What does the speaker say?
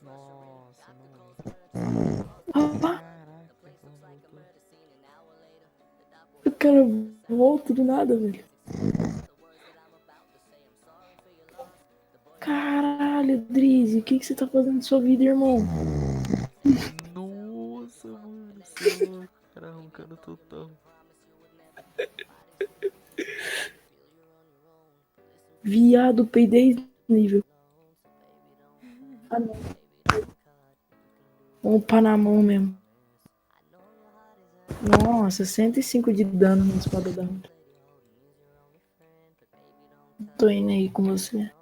Nossa, mano. Ah, Caraca, ela voltou. o cara volta do nada, velho. Caralho, Drizzy, o que você tá fazendo na sua vida, irmão? Nossa, mano, você é louco. Cara roncando total. Viado, peidei nível. Ah, não. Um pá na mão mesmo. Nossa, 105 de dano na espada da outra. Tô indo aí com você.